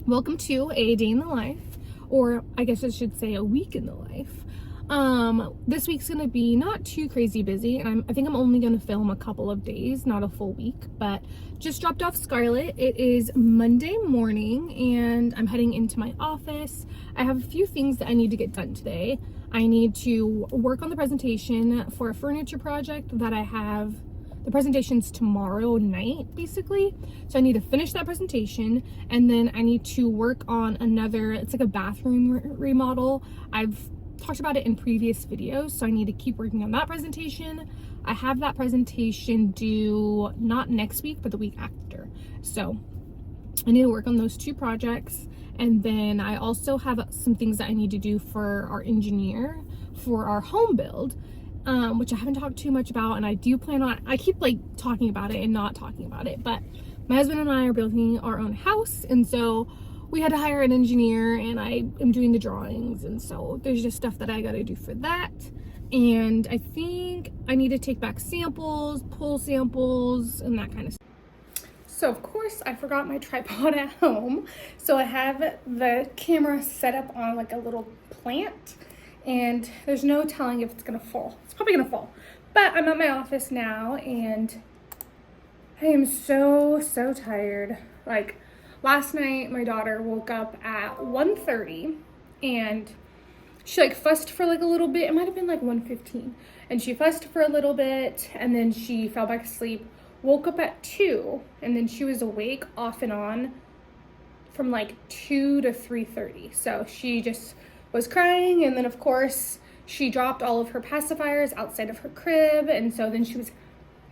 Welcome to a day in the life, or I guess I should say a week in the life. This week's gonna be not too crazy busy, and I think I'm only gonna film a couple of days, not a full week, but just dropped off Scarlett. It is Monday morning, and I'm heading into my office. I have a few things that I need to get done today. I need to work on the presentation for a furniture project that I have. The presentation's tomorrow night, basically. So I need to finish that presentation, and then I need to work on another, it's like a bathroom remodel. I've talked about it in previous videos, so I need to keep working on that presentation. I have that presentation due not next week, but the week after. So I need to work on those two projects. And then I also have some things that I need to do for our engineer for our home build. Which I haven't talked too much about, and I do plan on, I keep like talking about it and not talking about it, but my husband and I are building our own house, and so we had to hire an engineer, and I am doing the drawings, and so there's just stuff that I gotta do for that. And I think I need to take back samples, pull samples, and that kind of stuff. So of course I forgot my tripod at home, so I have the camera set up on like a little plant, and there's no telling if it's gonna fall. It's probably gonna fall. But I'm at my office now, and I am so tired. Like last night, my daughter woke up at 1:30, and she like fussed for like a little bit. It might have been like 1:15, and she fussed for a little bit, and then she fell back asleep, woke up at 2, and then she was awake off and on from like 2 to 3:30. So she just was crying, and then of course she dropped all of her pacifiers outside of her crib, and so then she was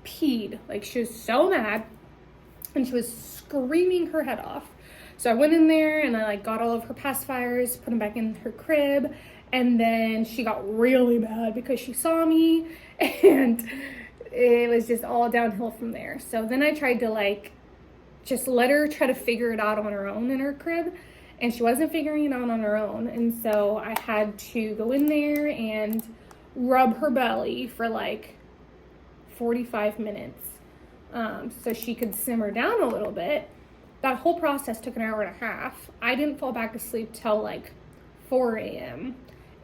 peed. Like she was so mad, and she was screaming her head off. So I went in there and I like got all of her pacifiers, put them back in her crib, and then she got really mad because she saw me, and it was just all downhill from there. So then I tried to like just let her try to figure it out on her own in her crib, and she wasn't figuring it out on her own. And so I had to go in there and rub her belly for like 45 minutes so she could simmer down a little bit. That whole process took an hour and a half. I didn't fall back asleep till like 4 a.m.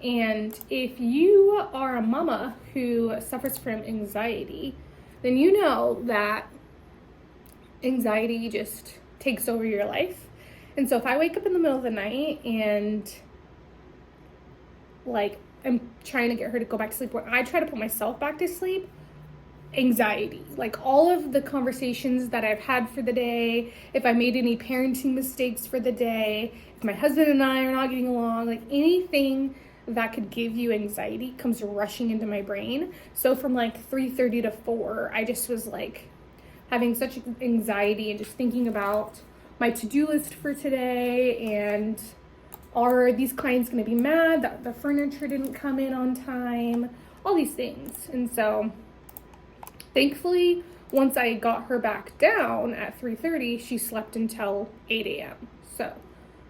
And if you are a mama who suffers from anxiety, then you know that anxiety just takes over your life. And so if I wake up in the middle of the night and like I'm trying to get her to go back to sleep, when I try to put myself back to sleep, anxiety, like all of the conversations that I've had for the day, if I made any parenting mistakes for the day, if my husband and I are not getting along, like anything that could give you anxiety comes rushing into my brain. So from like 3:30 to 4, I just was like having such anxiety and just thinking about my to-do list for today, and are these clients going to be mad that the furniture didn't come in on time, all these things. And so thankfully, once I got her back down at 3:30, she slept until 8 a.m. So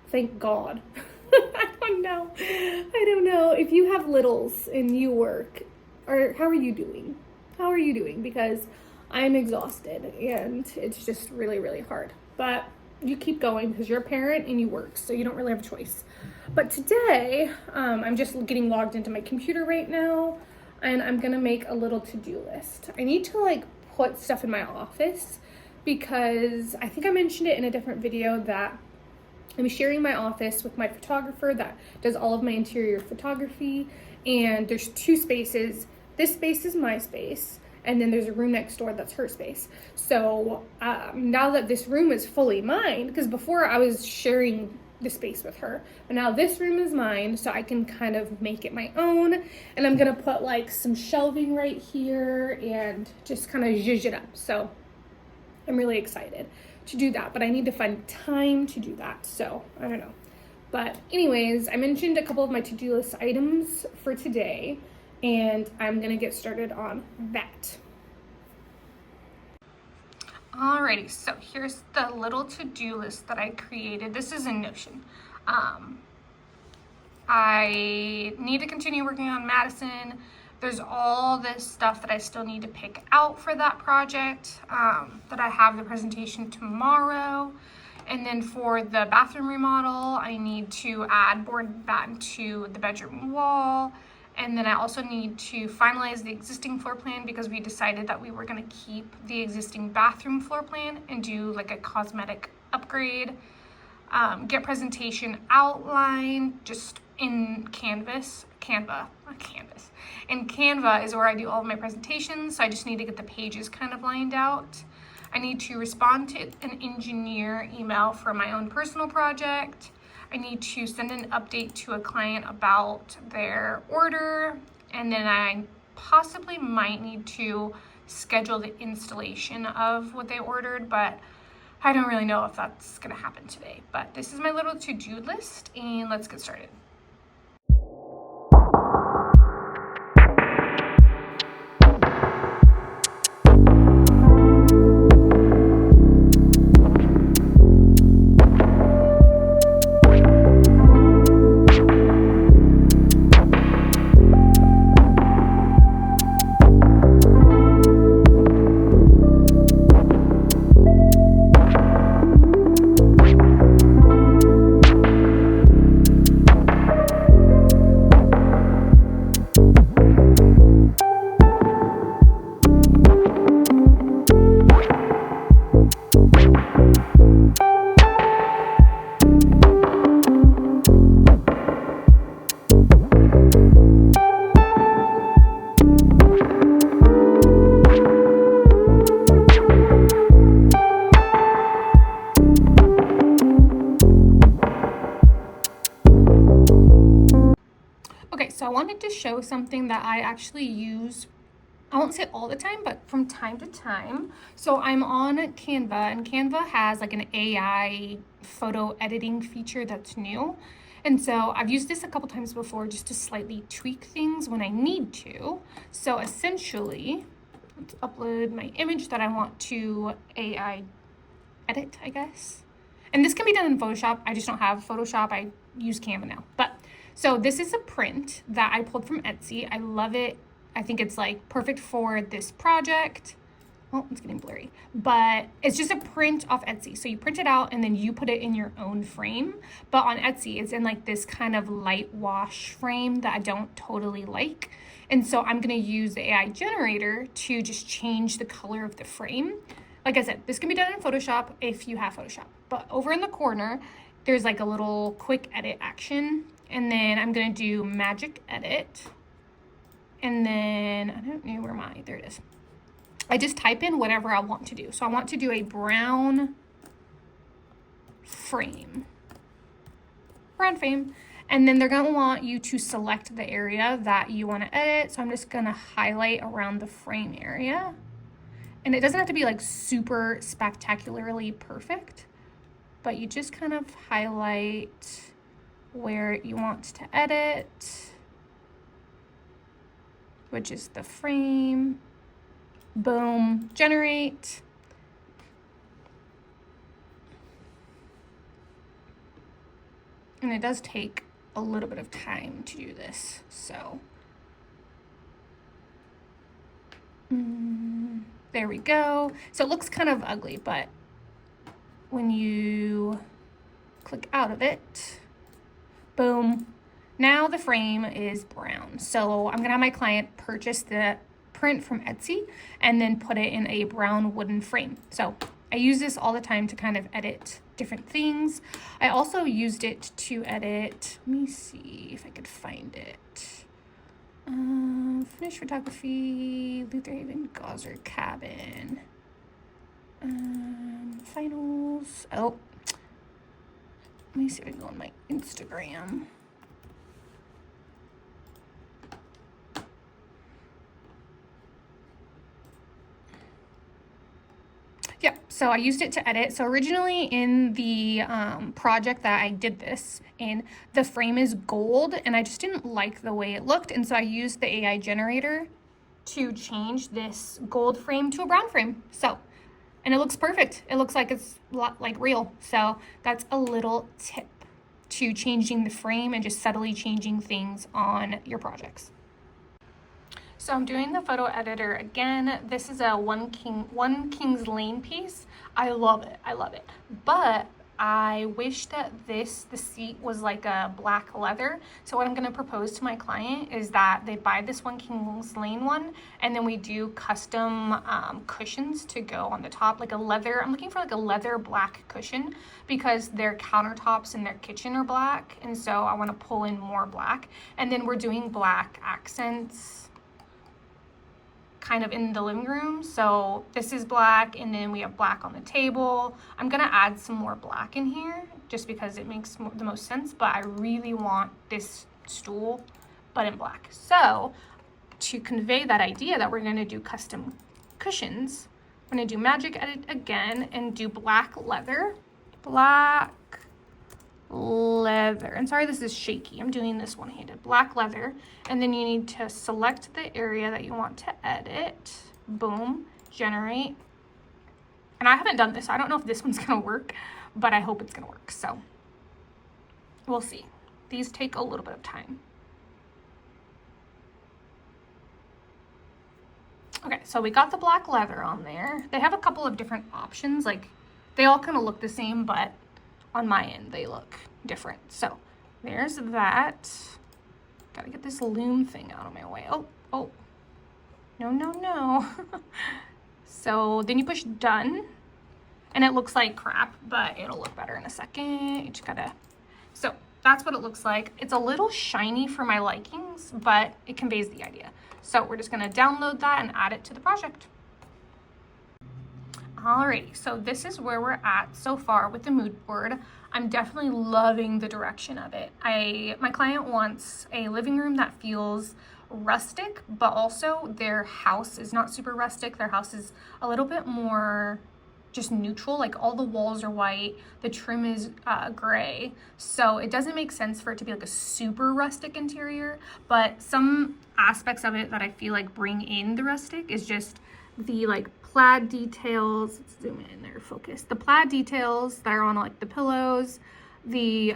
thank God. I don't know if you have littles and you work, or how are you doing? Because I'm exhausted, and it's just really hard. But you keep going because you're a parent and you work, so you don't really have a choice. But today, I'm just getting logged into my computer right now, and I'm gonna make a little to-do list. I need to like put stuff in my office because I think I mentioned it in a different video that I'm sharing my office with my photographer that does all of my interior photography, and there's 2 spaces. This space is my space, and then there's a room next door that's her space. So now that this room is fully mine, because before I was sharing the space with her, but now this room is mine, so I can kind of make it my own. And I'm gonna put like some shelving right here and just kind of zhuzh it up. So I'm really excited to do that, but I need to find time to do that, so I don't know. But anyways, I mentioned a couple of my to-do list items for today, and I'm gonna get started on that. Alrighty, so here's the little to-do list that I created. This is in Notion. I need to continue working on Madison. There's all this stuff that I still need to pick out for that project, that I have the presentation tomorrow. And then for the bathroom remodel, I need to add board batten to the bedroom wall. And then I also need to finalize the existing floor plan because we decided that we were gonna keep the existing bathroom floor plan and do like a cosmetic upgrade. Get presentation outline just in Canva. In Canva is where I do all of my presentations, so I just need to get the pages kind of lined out. I need to respond to an engineer email for my own personal project. I need to send an update to a client about their order, and then I possibly might need to schedule the installation of what they ordered, but I don't really know if that's gonna happen today. But this is my little to-do list, and let's get started. Okay, so I wanted to show something that I actually use, I won't say all the time, but from time to time. So I'm on Canva, and Canva has like an AI photo editing feature that's new. And so I've used this a couple times before just to slightly tweak things when I need to. So essentially, let's upload my image that I want to AI edit, I guess. And this can be done in Photoshop. I just don't have Photoshop. I use Canva now. But so this is a print that I pulled from Etsy. I love it. I think it's like perfect for this project. Oh, it's getting blurry, but it's just a print off Etsy. So you print it out and then you put it in your own frame. But on Etsy, it's in like this kind of light wash frame that I don't totally like. And so I'm gonna use the AI generator to just change the color of the frame. Like I said, this can be done in Photoshop if you have Photoshop. But over in the corner, there's like a little quick edit action. And then I'm gonna do magic edit. And then, I don't know where there it is. I just type in whatever I want to do. So I want to do a brown frame. And then they're gonna want you to select the area that you wanna edit. So I'm just gonna highlight around the frame area. And it doesn't have to be like super spectacularly perfect, but you just kind of highlight where you want to edit, which is the frame. Boom, generate. And it does take a little bit of time to do this, so. There we go. So it looks kind of ugly, but when you click out of it, boom, now the frame is brown. So I'm gonna have my client purchase the print from Etsy and then put it in a brown wooden frame. So I use this all the time to kind of edit different things. I also used it to edit, let me see if I could find it. Finished photography, Luther Haven, Gauzer cabin. Finals, oh. Let me see if I can go on my Instagram. Yeah, so I used it to edit. So originally in the project that I did this in, the frame is gold and I just didn't like the way it looked. And so I used the AI generator to change this gold frame to a brown frame. So, and it looks perfect. It looks like it's like real. So that's a little tip to changing the frame and just subtly changing things on your projects. So I'm doing the photo editor again. This is a one Kings Lane piece. I love it. But I wish that the seat was like a black leather. So what I'm gonna propose to my client is that they buy this one Kings Lane one, and then we do custom cushions to go on the top, like a leather. I'm looking for like a leather black cushion because their countertops in their kitchen are black, and so I wanna pull in more black. And then we're doing black accents kind of in the living room. So this is black, and then we have black on the table. I'm gonna add some more black in here just because it makes the most sense, but I really want this stool but in black. So to convey that idea that we're gonna do custom cushions, I'm gonna do magic edit again and do black leather. And sorry, this is shaky. I'm doing this one-handed. Black leather, and then you need to select the area that you want to edit. Boom, generate. And I haven't done this, so I don't know if this one's gonna work, but I hope it's gonna work. So we'll see. These take a little bit of time. Okay, so we got the black leather on there. They have a couple of different options. Like, they all kind of look the same, but on my end, they look different. So there's that. Gotta get this loom thing out of my way. Oh, no. So then you push done, and it looks like crap, but it'll look better in a second. You just gotta, so that's what it looks like. It's a little shiny for my likings, but it conveys the idea. So we're just gonna download that and add it to the project. Alrighty, so this is where we're at so far with the mood board. I'm definitely loving the direction of it. My client wants a living room that feels rustic, but also their house is not super rustic. Their house is a little bit more just neutral, like all the walls are white, the trim is gray. So it doesn't make sense for it to be like a super rustic interior, but some aspects of it that I feel like bring in the rustic is just the like plaid details. Let's zoom in there, focus. The plaid details that are on like the pillows. The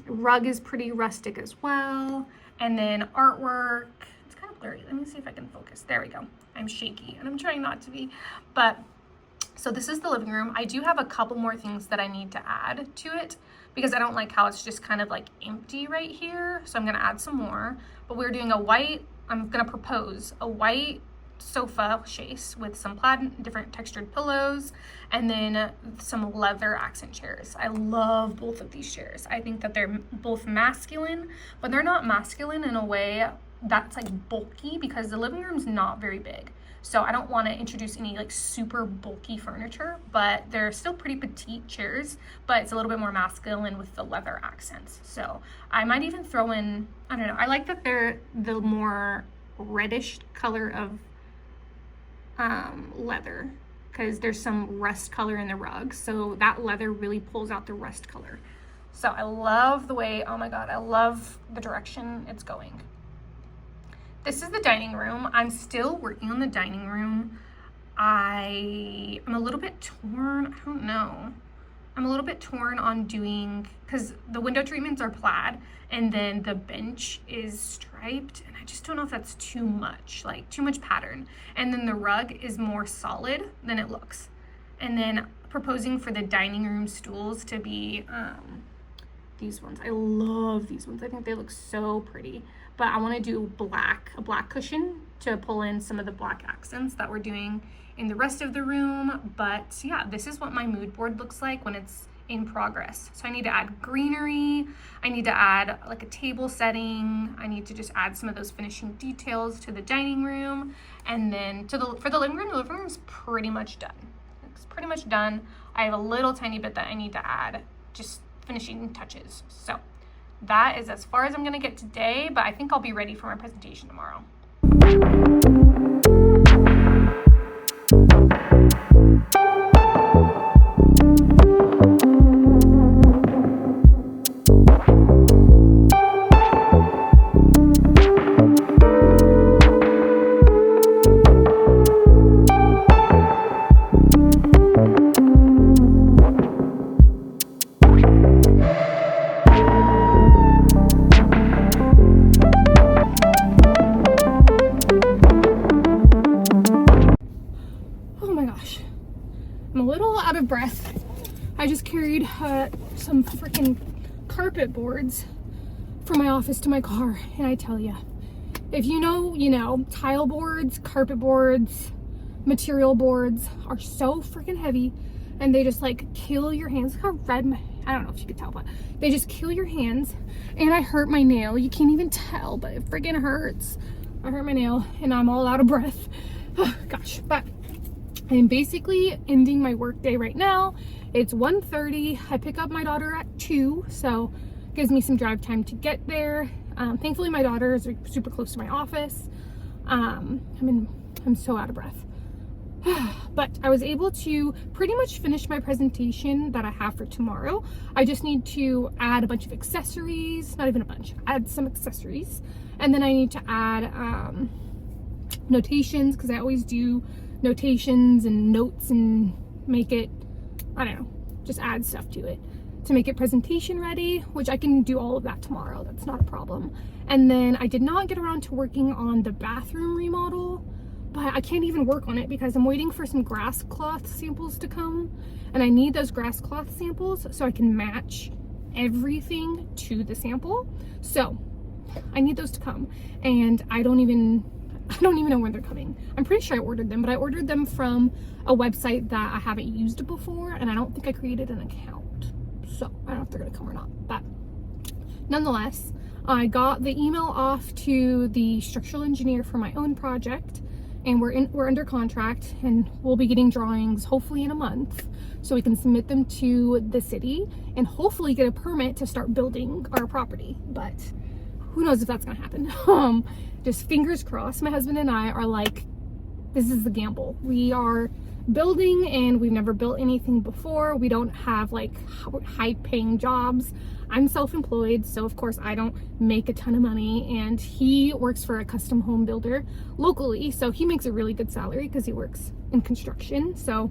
rug is pretty rustic as well. And then artwork, it's kind of blurry. Let me see if I can focus. There we go. I'm shaky and I'm trying not to be, but so this is the living room. I do have a couple more things that I need to add to it because I don't like how it's just kind of like empty right here. So I'm gonna add some more, but we're doing I'm gonna propose a white sofa chaise with some plaid, different textured pillows, and then some leather accent chairs. I love both of these chairs. I think that they're both masculine, but they're not masculine in a way that's like bulky because the living room's not very big. So I don't want to introduce any like super bulky furniture, but they're still pretty petite chairs, but it's a little bit more masculine with the leather accents. So I might even throw in, I don't know, I like that they're the more reddish color of leather because there's some rust color in the rug. So that leather really pulls out the rust color. So I love the way, oh my God, I love the direction it's going. This is the dining room. I'm still working on the dining room. I am a little bit torn. I don't know. I'm a little bit torn on doing, because the window treatments are plaid and then the bench is striped, and I just don't know if that's too much, like too much pattern. And then the rug is more solid than it looks. And then proposing for the dining room stools to be these ones. I love these ones. I think they look so pretty. But I want to do a black cushion to pull in some of the black accents that we're doing in the rest of the room. But yeah, this is what my mood board looks like when it's in progress. So I need to add greenery. I need to add like a table setting. I need to just add some of those finishing details to the dining room. And then for the living room is pretty much done. It's pretty much done. I have a little tiny bit that I need to add, just finishing touches. So that is as far as I'm gonna get today, but I think I'll be ready for my presentation tomorrow. some freaking carpet boards from my office to my car, and I tell you, if you know, tile boards, carpet boards, material boards are so freaking heavy, and they just like kill your hands. Look how red I don't know if you could tell, but they just kill your hands. And I hurt my nail. You can't even tell, but it freaking hurts. I hurt my nail and I'm all out of breath. Oh, gosh, but I'm basically ending my work day right now. It's 1:30. I pick up my daughter at 2, so it gives me some drive time to get there. Thankfully, my daughter is super close to my office. I'm so out of breath. But I was able to pretty much finish my presentation that I have for tomorrow. I just need to add a bunch of accessories, not even a bunch, add some accessories. And then I need to add notations, because I always do notations and notes and make it, I don't know, just add stuff to it to make it presentation ready, which I can do all of that tomorrow. That's not a problem. And then I did not get around to working on the bathroom remodel, but I can't even work on it because I'm waiting for some grass cloth samples to come, and I need those grass cloth samples so I can match everything to the sample. So I need those to come, and I don't even know when they're coming. I'm pretty sure I ordered them, but I ordered them from a website that I haven't used before, and I don't think I created an account. So I don't know if they're gonna come or not, but nonetheless, I got the email off to the structural engineer for my own project, and we're under contract, and we'll be getting drawings hopefully in a month so we can submit them to the city and hopefully get a permit to start building our property. But who knows if that's gonna happen. Just fingers crossed. My husband and I are like, this is the gamble. We are building and we've never built anything before. We don't have like high paying jobs. I'm self-employed, so of course I don't make a ton of money, and he works for a custom home builder locally, so he makes a really good salary because he works in construction. So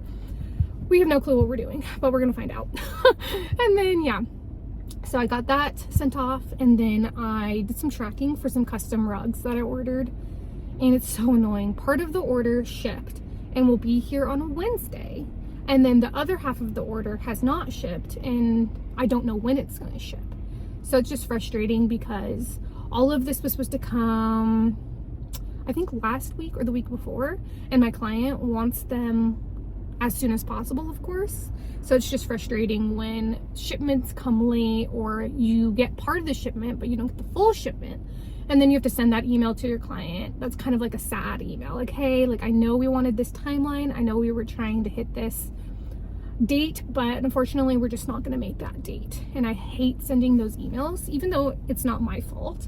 we have no clue what we're doing, but we're gonna find out. And then yeah, so I got that sent off, and then I did some tracking for some custom rugs that I ordered, and it's so annoying. Part of the order shipped and will be here on a Wednesday, and then the other half of the order has not shipped, and I don't know when it's going to ship. So it's just frustrating because all of this was supposed to come, I think last week or the week before, and my client wants them as soon as possible, of course. So it's just frustrating when shipments come late, or you get part of the shipment but you don't get the full shipment, and then you have to send that email to your client. That's kind of like a sad email, like, hey, like, I know we wanted this timeline, I know we were trying to hit this date, but unfortunately we're just not going to make that date. And I hate sending those emails, even though it's not my fault.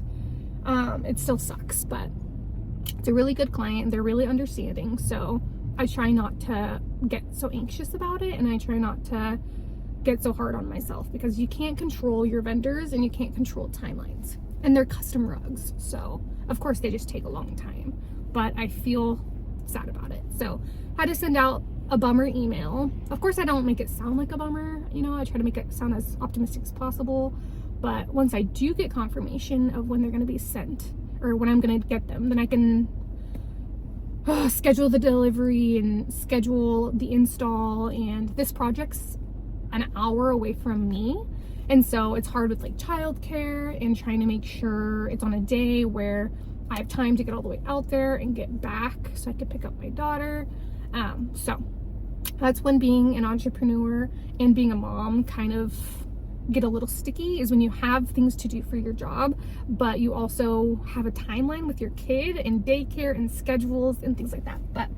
It still sucks, but it's a really good client and they're really understanding, so I try not to get so anxious about it, and I try not to get so hard on myself, because you can't control your vendors and you can't control timelines, and they're custom rugs, so of course they just take a long time. But I feel sad about it, so I had to send out a bummer email. Of course I don't make it sound like a bummer, you know, I try to make it sound as optimistic as possible, but once I do get confirmation of when they're going to be sent, or when I'm going to get them, then I can schedule the delivery and schedule the install. And this project's an hour away from me, and so it's hard with like childcare and trying to make sure it's on a day where I have time to get all the way out there and get back so I could pick up my daughter. So that's when being an entrepreneur and being a mom kind of get a little sticky, is when you have things to do for your job, but you also have a timeline with your kid and daycare and schedules and things like that. But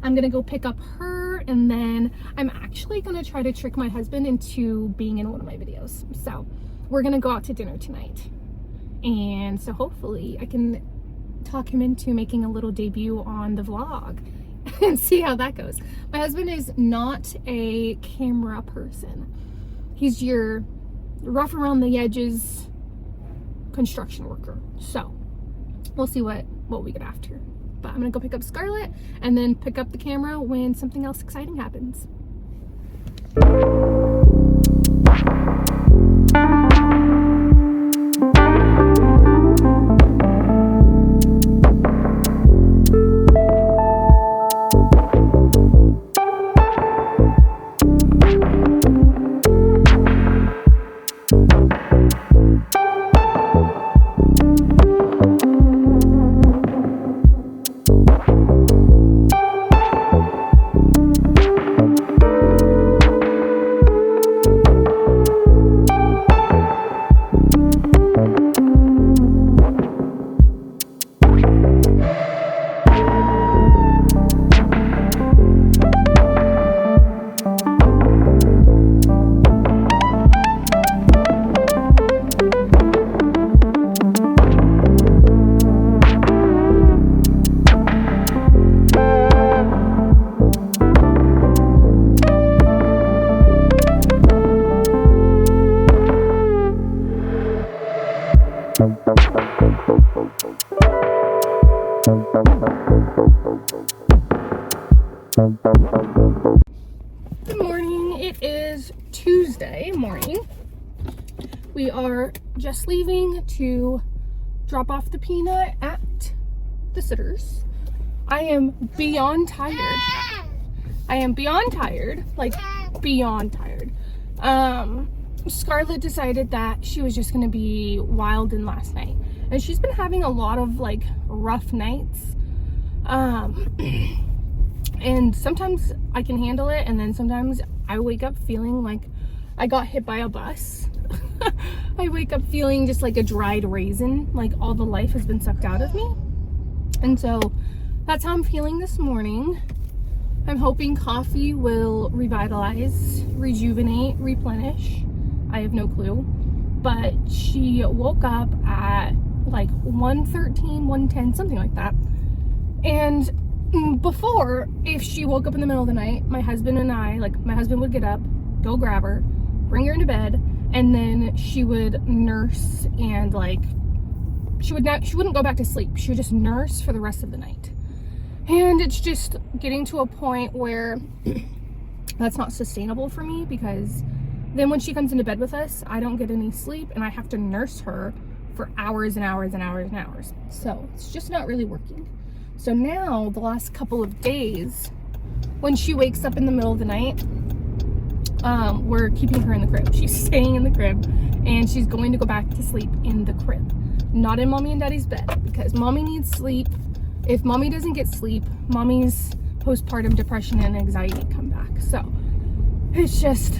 I'm gonna go pick up her, and then I'm actually gonna try to trick my husband into being in one of my videos. So we're gonna go out to dinner tonight, and so hopefully I can talk him into making a little debut on the vlog and see how that goes. My husband is not a camera person. He's your rough around the edges construction worker. So we'll see what we get after. But I'm gonna go pick up Scarlett and then pick up the camera when something else exciting happens. Good morning. It is Tuesday morning. We are just leaving to drop off the peanut at the sitters. I am beyond tired. Like beyond tired. Scarlett decided that she was just gonna be wild in last night, and she's been having a lot of like rough nights. And sometimes I can handle it, and then sometimes I wake up feeling like I got hit by a bus. I wake up feeling just like a dried raisin, like all the life has been sucked out of me. And so that's how I'm feeling this morning. I'm hoping coffee will revitalize, rejuvenate, replenish. I have no clue. But she woke up at like 1:13, 1:10, something like that. And before, if she woke up in the middle of the night, my husband and I, like my husband would get up, go grab her, bring her into bed, and then she would nurse, and like she wouldn't go back to sleep. She would just nurse for the rest of the night. And it's just getting to a point where that's not sustainable for me, because then when she comes into bed with us, I don't get any sleep and I have to nurse her for hours and hours and hours and hours. So it's just not really working. So now, the last couple of days, when she wakes up in the middle of the night, we're keeping her in the crib. She's staying in the crib, and she's going to go back to sleep in the crib, not in mommy and daddy's bed, because mommy needs sleep. If mommy doesn't get sleep, mommy's postpartum depression and anxiety come back. So it's just,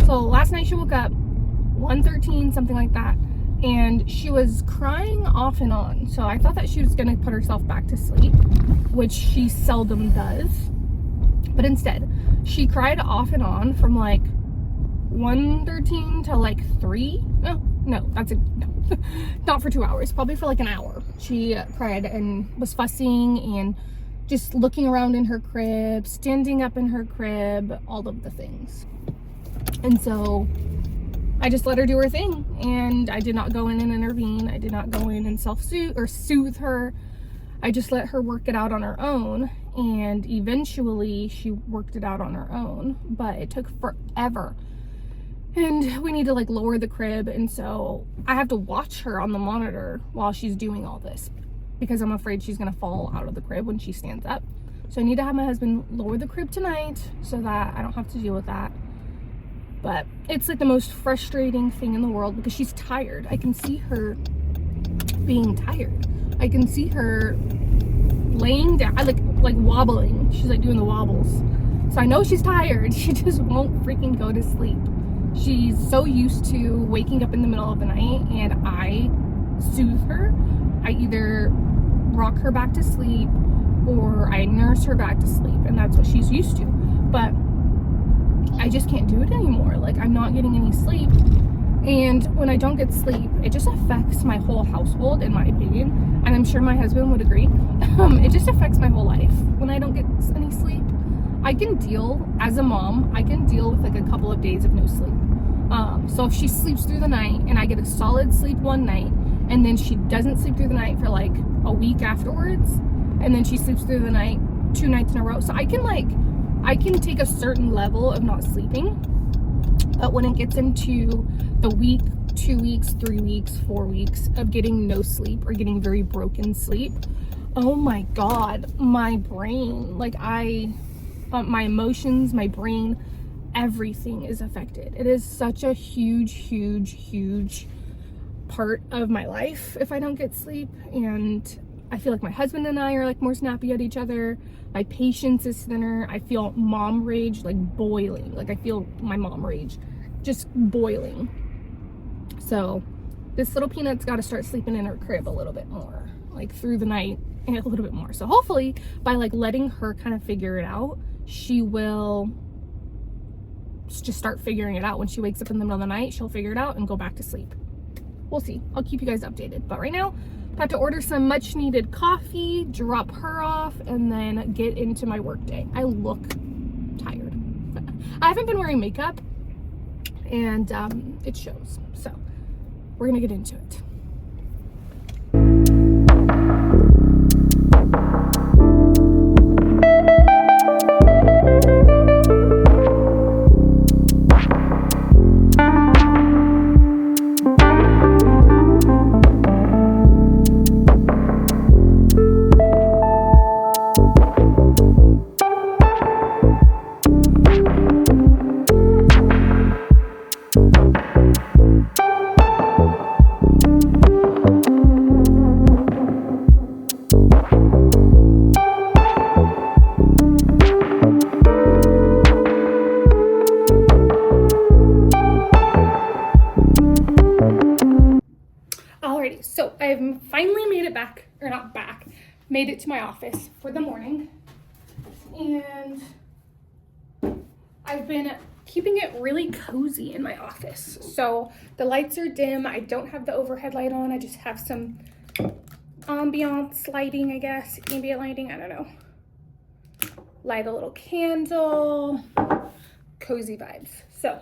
so last night she woke up 1:13, something like that, and she was crying off and on. So I thought that she was gonna put herself back to sleep, which she seldom does. But instead, she cried off and on from like 1:13 to like 3. No, not for 2 hours, probably for like an hour. She cried and was fussing and just looking around in her crib, standing up in her crib, all of the things. And so I just let her do her thing, and I did not go in and intervene. I did not go in and soothe her. I just let her work it out on her own, and eventually she worked it out on her own, but it took forever. And we need to like lower the crib, and so I have to watch her on the monitor while she's doing all this, because I'm afraid she's gonna fall out of the crib when she stands up. So I need to have my husband lower the crib tonight so that I don't have to deal with that. But it's like the most frustrating thing in the world, because she's tired. I can see her being tired. I can see her laying down, like wobbling. She's like doing the wobbles. So I know she's tired. She just won't freaking go to sleep. She's so used to waking up in the middle of the night, and I soothe her. I either rock her back to sleep or I nurse her back to sleep, and that's what she's used to. But I just can't do it anymore. Like, I'm not getting any sleep, and when I don't get sleep, it just affects my whole household, in my opinion, and I'm sure my husband would agree. It just affects my whole life when I don't get any sleep. I can deal, as a mom, I can deal with like a couple of days of no sleep. So if she sleeps through the night and I get a solid sleep one night, and then she doesn't sleep through the night for like a week afterwards, and then she sleeps through the night 2 nights in a row. So I can take a certain level of not sleeping, but when it gets into the week, 2 weeks, 3 weeks, 4 weeks of getting no sleep or getting very broken sleep, oh my God, my brain, like my emotions, my brain, everything is affected. It is such a huge part of my life if I don't get sleep, and I feel like my husband and I are like more snappy at each other. My patience is thinner. I feel mom rage like boiling. Like I feel my mom rage just boiling. So this little peanut's got to start sleeping in her crib a little bit more, like through the night, and a little bit more. So hopefully by like letting her kind of figure it out, she will just start figuring it out. When she wakes up in the middle of the night, she'll figure it out and go back to sleep. We'll see. I'll keep you guys updated. But right now, I have to order some much needed coffee, drop her off, and then get into my work day. I look tired. I haven't been wearing makeup, and it shows. So we're gonna get into it. Alrighty, so I've finally made it back, or not back, made it to my office for the morning. And I've been keeping it really cozy in my office. So the lights are dim. I don't have the overhead light on. I just have some ambiance lighting, I guess, ambient lighting, I don't know. Light a little candle, cozy vibes. So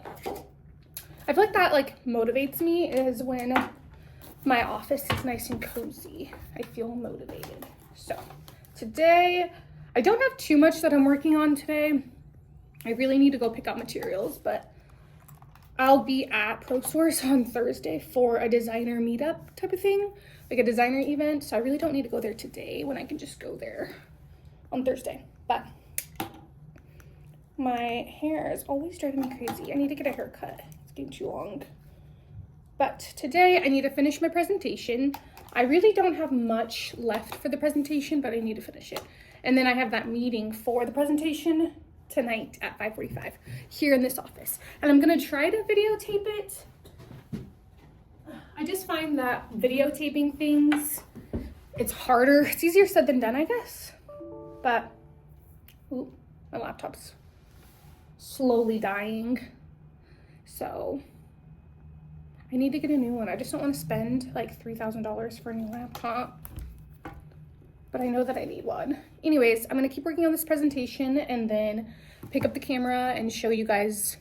I feel like that like motivates me, is when my office is nice and cozy. I feel motivated. So today, I don't have too much that I'm working on today. I really need to go pick up materials, but I'll be at Pro Source on Thursday for a designer meetup type of thing, like a designer event. So I really don't need to go there today when I can just go there on Thursday. But my hair is always driving me crazy. I need to get a haircut. It's getting too long. But today I need to finish my presentation. I really don't have much left for the presentation, but I need to finish it. And then I have that meeting for the presentation tonight at 5:45 here in this office. And I'm gonna try to videotape it. I just find that videotaping things, it's harder. It's easier said than done, I guess. But, ooh, my laptop's slowly dying. So I need to get a new one. I just don't want to spend like $3,000 for a new laptop, but I know that I need one. Anyways, I'm gonna keep working on this presentation and then pick up the camera and show you guys,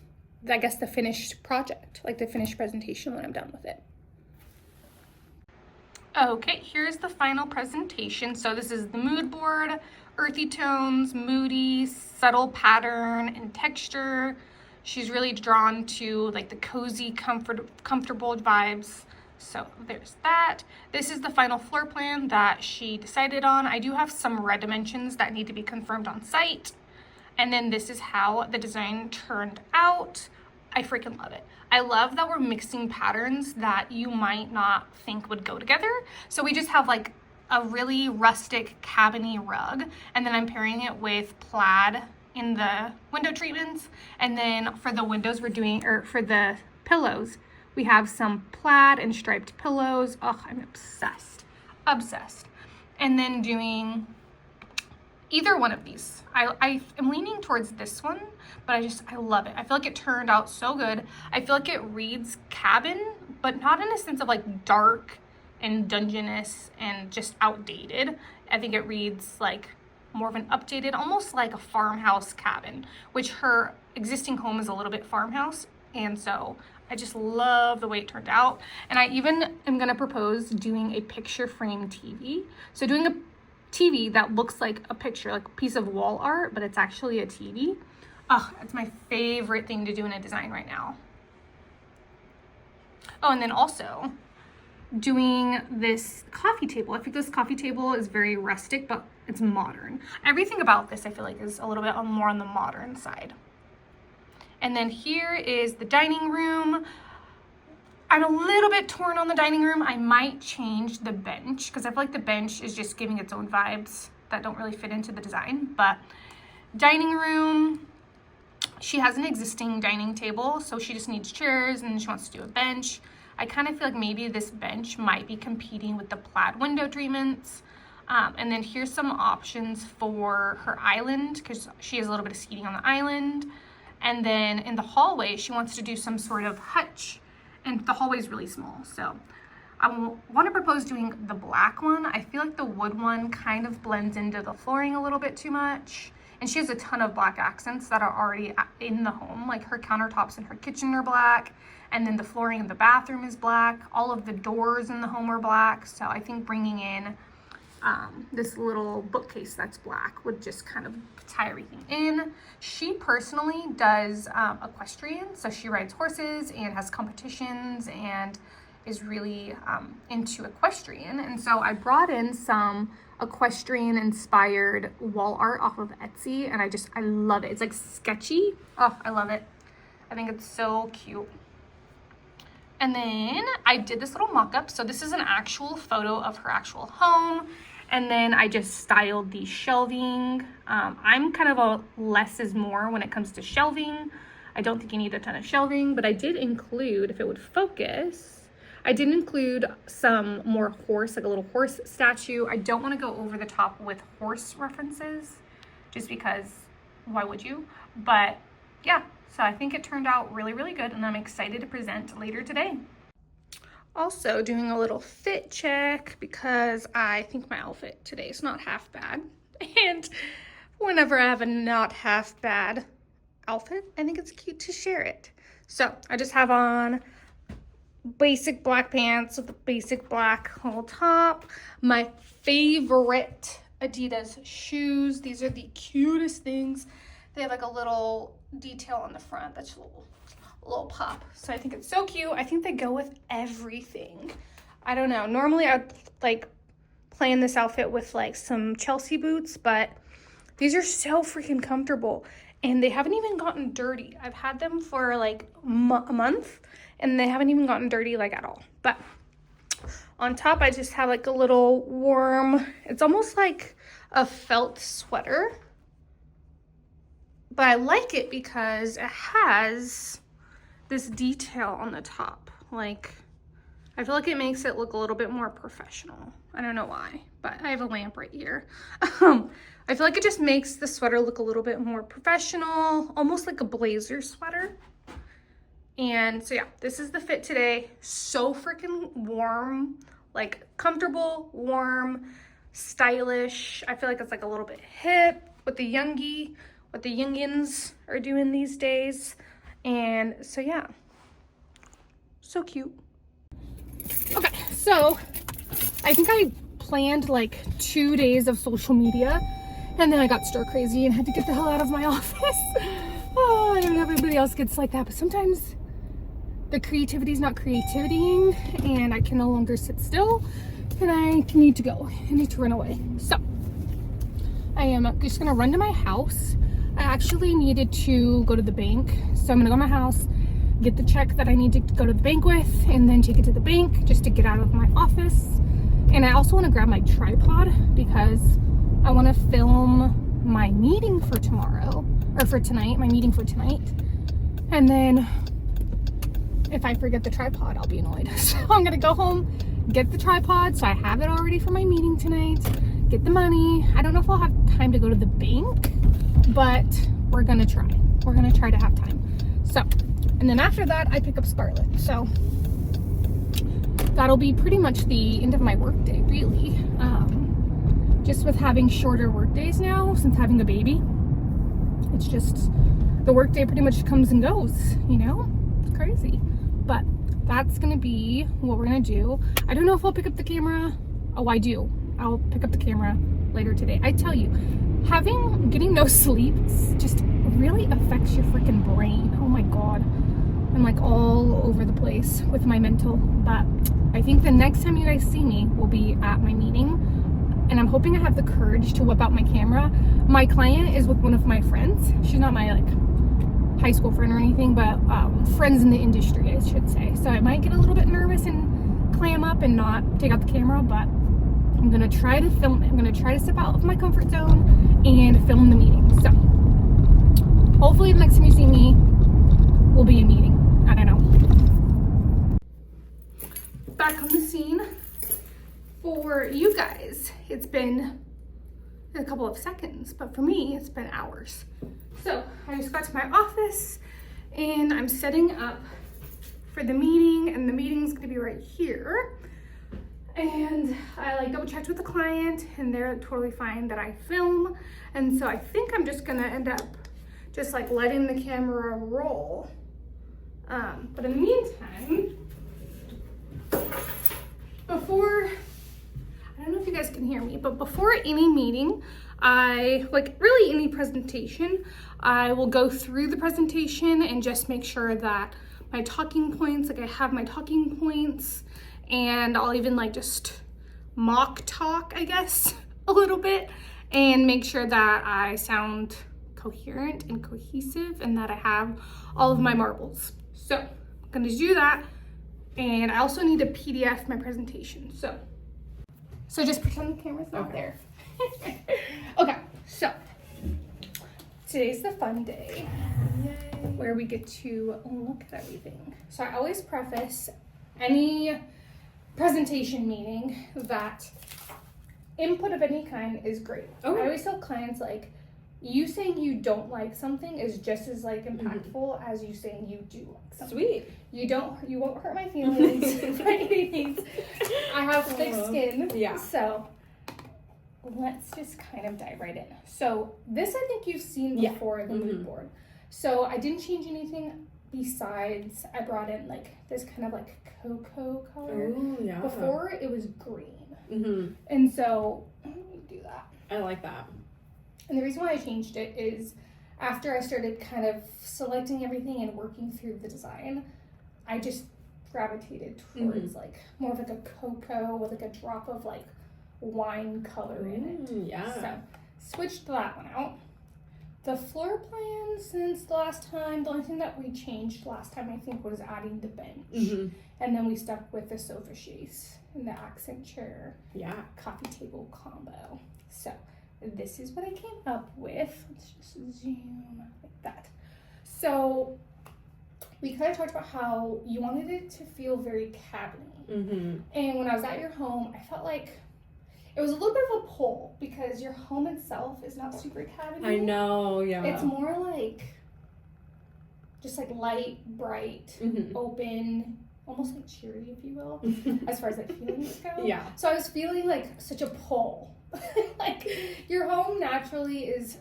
I guess, the finished project, like the finished presentation when I'm done with it. Okay, here's the final presentation. So this is the mood board, earthy tones, moody, subtle pattern and texture. She's really drawn to like the cozy, comfortable vibes. So there's that. This is the final floor plan that she decided on. I do have some red dimensions that need to be confirmed on site. And then this is how the design turned out. I freaking love it. I love that we're mixing patterns that you might not think would go together. So we just have like a really rustic cabiny rug, and then I'm pairing it with plaid in the window treatments. And then for the windows we're doing, or for the pillows, we have some plaid and striped pillows. Oh, I'm obsessed, obsessed. And then doing either one of these. I am leaning towards this one, but I love it. I feel like it turned out so good. I feel like it reads cabin, but not in a sense of like dark and dungeness and just outdated. I think it reads like more of an updated, almost like a farmhouse cabin, which her existing home is a little bit farmhouse. And so I just love the way it turned out. And I even am gonna propose doing a picture frame TV. So doing a TV that looks like a picture, like a piece of wall art, but it's actually a TV. Oh, it's my favorite thing to do in a design right now. Oh, and then also doing this coffee table. I think this coffee table is very rustic, but it's modern. Everything about this I feel like is a little bit more on the modern side. And then here is the dining room. I'm a little bit torn on the dining room. I might change the bench because I feel like the bench is just giving its own vibes that don't really fit into the design. But dining room, she has an existing dining table, so she just needs chairs and she wants to do a bench. I kind of feel like maybe this bench might be competing with the plaid window treatments. And then here's some options for her island because she has a little bit of seating on the island. And then in the hallway, she wants to do some sort of hutch. And the hallway is really small, so I want to propose doing the black one. I feel like the wood one kind of blends into the flooring a little bit too much. And she has a ton of black accents that are already in the home. Like her countertops in her kitchen are black, and then the flooring in the bathroom is black. All of the doors in the home are black. So I think bringing in this little bookcase that's black would just kind of tie everything in. She personally does equestrian, so she rides horses and has competitions and is really into equestrian. And so I brought in some equestrian inspired wall art off of Etsy, and I love it. It's like sketchy. Oh, I love it. I think it's so cute. And then I did this little mock-up. So this is an actual photo of her actual home. And then I just styled the shelving. I'm kind of a less is more when it comes to shelving. I don't think you need a ton of shelving, but I did include, if it would focus, I did include some more horse, like a little horse statue. I don't want to go over the top with horse references just because why would you? But yeah, so I think it turned out really, really good, and I'm excited to present later today. Also doing a little fit check because I think my outfit today is not half bad. And whenever I have a not half bad outfit, I think it's cute to share it. So I just have on basic black pants with a basic black whole top. My favorite Adidas shoes. These are the cutest things. They have like a little detail on the front that's a little pop. So I think it's so cute. I think they go with everything. I don't know. Normally I'd like plan this outfit with like some Chelsea boots, but these are so freaking comfortable and they haven't even gotten dirty. I've had them for like a month and they haven't even gotten dirty like at all. But on top, I just have like a little warm, it's almost like a felt sweater. But I like it because it has this detail on the top. Like, I feel like it makes it look a little bit more professional. I don't know why, but I have a lamp right here. I feel like it just makes the sweater look a little bit more professional, almost like a blazer sweater. And so yeah, this is the fit today. So freaking warm, like comfortable, warm, stylish. I feel like it's like a little bit hip with the what the youngins are doing these days. And so yeah, so cute. Okay, so I think I planned like 2 days of social media and then I got stir crazy and had to get the hell out of my office. Oh, I don't know if everybody else gets like that, but sometimes the creativity is not creativitying and I can no longer sit still and I need to go. I need to run away. So I am just gonna run to my house. I actually needed to go to the bank. So I'm gonna go to my house, get the check that I need to go to the bank with, and then take it to the bank just to get out of my office. And I also wanna grab my tripod because I wanna film my meeting for tomorrow, or for tonight, my meeting for tonight. And then if I forget the tripod, I'll be annoyed. So I'm gonna go home, get the tripod, so I have it already for my meeting tonight, get the money. I don't know if I'll have time to go to the bank, but we're gonna try. We're gonna try to have time. So, and then after that, I pick up Scarlett. So that'll be pretty much the end of my work day, really. Just with having shorter work days now, since having a baby, it's just, the work day pretty much comes and goes, you know? It's crazy. But that's gonna be what we're gonna do. I don't know if I'll pick up the camera. Oh, I do. I'll pick up the camera later today. I tell you, getting no sleep just really affects your freaking brain. Oh my God. I'm like all over the place with my mental, but I think the next time you guys see me will be at my meeting. And I'm hoping I have the courage to whip out my camera. My client is with one of my friends. She's not my like high school friend or anything, but friends in the industry, I should say. So I might get a little bit nervous and clam up and not take out the camera, but I'm gonna try to film it. I'm gonna try to step out of my comfort zone and film the meeting. So hopefully the next time you see me will be a meeting. I don't know. Back on the scene for you guys. It's been a couple of seconds, but for me, it's been hours. So I just got to my office and I'm setting up for the meeting, and the meeting's gonna be right here. And I like double checked with the client and they're totally fine that I film. And so I think I'm just gonna end up just like letting the camera roll. But in the meantime, I don't know if you guys can hear me, but before any meeting, really any presentation, I will go through the presentation and just make sure that my talking points, like I have my talking points, and I'll even like just mock talk, I guess, a little bit, and make sure that I sound coherent and cohesive and that I have all of my marbles. So I'm gonna do that. And I also need to PDF my presentation. So just pretend the camera's not there. Okay, so today's the fun day. Yay. Where we get to look at everything. So I always preface any presentation meeting that input of any kind is great. Okay. I always tell clients, like, you saying you don't like something is just as like impactful as you saying you do like something. Sweet. You won't hurt my feelings by any means. I have thick skin. Yeah. So let's just kind of dive right in. So this I think you've seen before, the mood board. So I didn't change anything besides I brought in like this kind of like cocoa color. Ooh, yeah. Before it was green. Mm-hmm. And so let me do that. I like that. And the reason why I changed it is after I started kind of selecting everything and working through the design, I just gravitated towards like more of like a cocoa with like a drop of like wine color in it. Yeah. So switched that one out. The floor plan since the last time, the only thing that we changed last time I think was adding the bench. Mm-hmm. And then we stuck with the sofa chaise and the accent chair. Yeah. Coffee table combo. So this is what I came up with. Let's just zoom like that. So we kind of talked about how you wanted it to feel very cabiny. Mm-hmm. And when I was at your home, I felt like it was a little bit of a pull because your home itself is not super cabiny. I know, yeah. It's more like just like light, bright, open, almost like cheery, if you will, as far as like feelings go. Yeah. So I was feeling like such a pull. Like your home naturally is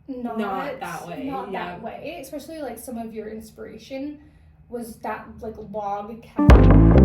not that way. that way. Especially like some of your inspiration was that like log cabin.